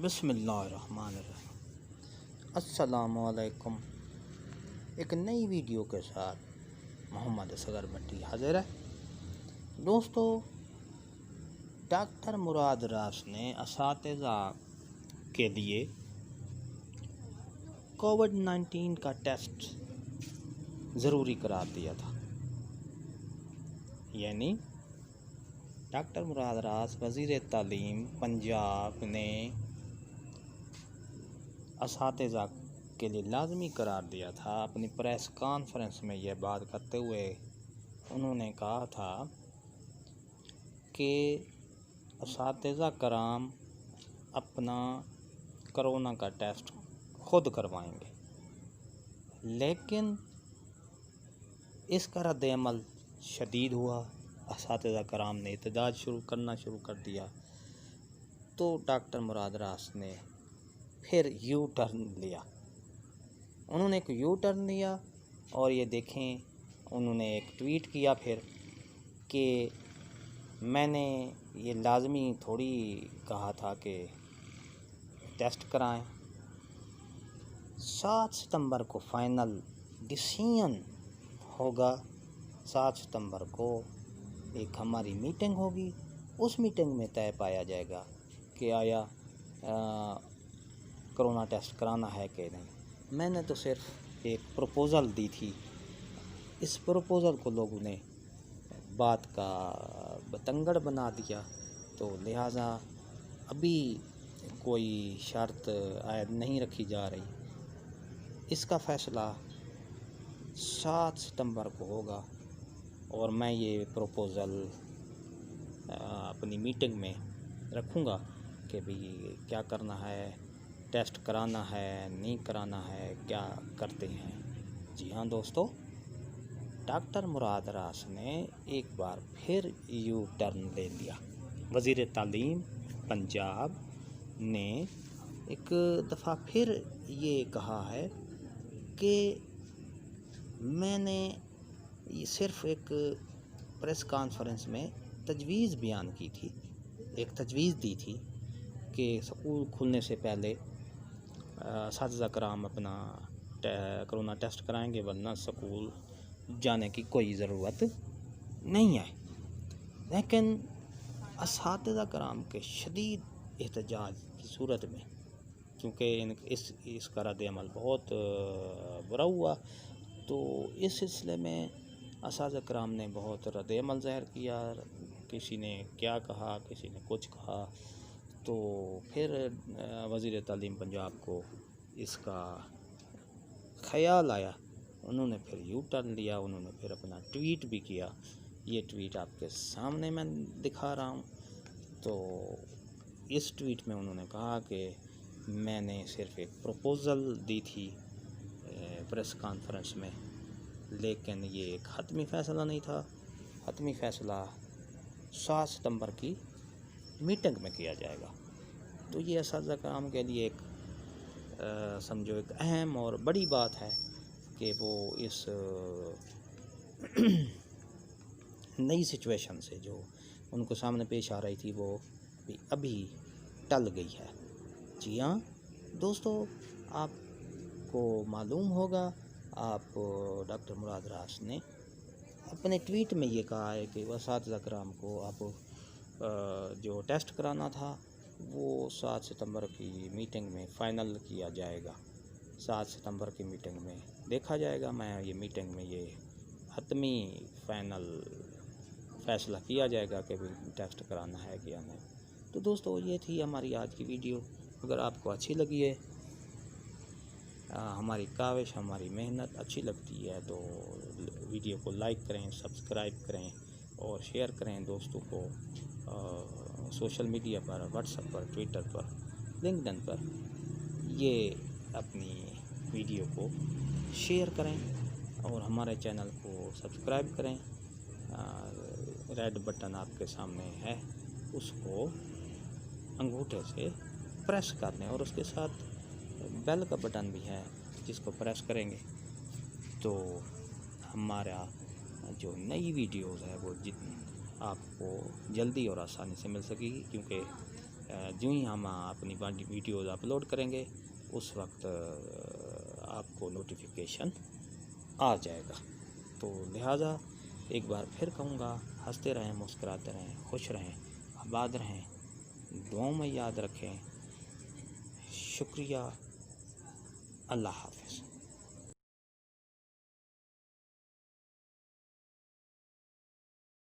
بسم اللہ الرحمن الرحیم۔ السلام علیکم۔ ایک نئی ویڈیو کے ساتھ محمد اصغر بٹی حاضر ہے۔ دوستو، ڈاکٹر مراد راس نے اساتذہ کے لیے کووڈ-19 کا ٹیسٹ ضروری قرار دیا تھا۔ یعنی ڈاکٹر مراد راس وزیر تعلیم پنجاب نے اساتذہ کے لیے لازمی قرار دیا تھا۔ اپنی پریس کانفرنس میں یہ بات کرتے ہوئے انہوں نے کہا تھا کہ اساتذہ کرام اپنا کرونا کا ٹیسٹ خود کروائیں گے، لیکن اس کا رد عمل شدید ہوا۔ اساتذہ کرام نے احتجاج شروع کر دیا تو ڈاکٹر مراد راس نے پھر یو ٹرن لیا۔ انہوں نے ایک یو ٹرن لیا اور یہ دیکھیں، انہوں نے ایک ٹویٹ کیا پھر کہ میں نے یہ لازمی تھوڑی کہا تھا کہ ٹیسٹ کرائیں۔ 7 ستمبر کو فائنل ڈیسیژن ہوگا۔ 7 ستمبر کو ایک ہماری میٹنگ ہوگی، اس میٹنگ میں طے پایا جائے گا کہ آیا کرونا ٹیسٹ کرانا ہے کہ نہیں۔ میں نے تو صرف ایک پروپوزل دی تھی، اس پروپوزل کو لوگوں نے بات کا بتنگڑ بنا دیا، تو لہٰذا ابھی کوئی شرط عائد نہیں رکھی جا رہی۔ اس کا فیصلہ 7 ستمبر کو ہوگا اور میں یہ پروپوزل اپنی میٹنگ میں رکھوں گا کہ بھی کیا کرنا ہے، ٹیسٹ کرانا ہے نہیں کرانا ہے، کیا کرتے ہیں۔ جی ہاں دوستو، ڈاکٹر مراد راس نے ایک بار پھر یو ٹرن لے لیا۔ وزیر تعلیم پنجاب نے ایک دفعہ پھر یہ کہا ہے کہ میں نے صرف ایک پریس کانفرنس میں تجویز بیان کی تھی، ایک تجویز دی تھی کہ سکول کھلنے سے پہلے اساتذہ کرام اپنا کرونا ٹیسٹ کرائیں گے، ورنہ سکول جانے کی کوئی ضرورت نہیں ہے۔ لیکن اساتذہ کرام کے شدید احتجاج کی صورت میں، کیونکہ اس کا رد عمل بہت برا ہوا، تو اس سلسلے میں اساتذہ کرام نے بہت رد عمل ظاہر کیا۔ کسی نے کیا کہا، کسی نے کچھ کہا، تو پھر وزیر تعلیم پنجاب کو اس کا خیال آیا، انہوں نے پھر یو ٹرن لیا، انہوں نے پھر اپنا ٹویٹ بھی کیا۔ یہ ٹویٹ آپ کے سامنے میں دکھا رہا ہوں۔ تو اس ٹویٹ میں انہوں نے کہا کہ میں نے صرف ایک پروپوزل دی تھی پریس کانفرنس میں، لیکن یہ ایک حتمی فیصلہ نہیں تھا۔ حتمی فیصلہ 7 ستمبر کی میٹنگ میں کیا جائے گا۔ تو یہ اساتذہ کرام کے لیے ایک سمجھو ایک اہم اور بڑی بات ہے کہ وہ اس نئی سچویشن سے جو ان کو سامنے پیش آ رہی تھی، وہ ابھی ٹل گئی ہے۔ جی ہاں دوستو، آپ کو معلوم ہوگا، آپ ڈاکٹر مراد راس نے اپنے ٹویٹ میں یہ کہا ہے کہ وہ اساتذہ کرام کو اب جو ٹیسٹ کرانا تھا وہ 7 ستمبر کی میٹنگ میں فائنل کیا جائے گا۔ 7 ستمبر کی میٹنگ میں دیکھا جائے گا، میں یہ میٹنگ میں یہ حتمی فائنل فیصلہ کیا جائے گا کہ ٹیسٹ کرانا ہے کہ نہیں۔ تو دوستو، یہ تھی ہماری آج کی ویڈیو۔ اگر آپ کو اچھی لگی ہے، ہماری کاوش، ہماری محنت اچھی لگتی ہے، تو ویڈیو کو لائک کریں، سبسکرائب کریں اور شیئر کریں دوستوں کو، سوشل میڈیا پر، واٹس ایپ پر، ٹویٹر پر، لنکڈ ان پر یہ اپنی ویڈیو کو شیئر کریں اور ہمارے چینل کو سبسکرائب کریں۔ ریڈ بٹن آپ کے سامنے ہے، اس کو انگوٹھے سے پریس کر لیں، اور اس کے ساتھ بیل کا بٹن بھی ہے، جس کو پریس کریں گے تو ہمارا جو نئی ویڈیوز ہے وہ آپ کو جلدی اور آسانی سے مل سکے گی، کیونکہ جو ہی ہم اپنی ویڈیوز اپلوڈ کریں گے اس وقت آپ کو نوٹیفیکیشن آ جائے گا. تو لہٰذا ایک بار پھر کہوں گا، ہنستے رہیں، مسکراتے رہیں، خوش رہیں، آباد رہیں، دعاؤں میں یاد رکھیں. شکریہ. اللہ حافظ.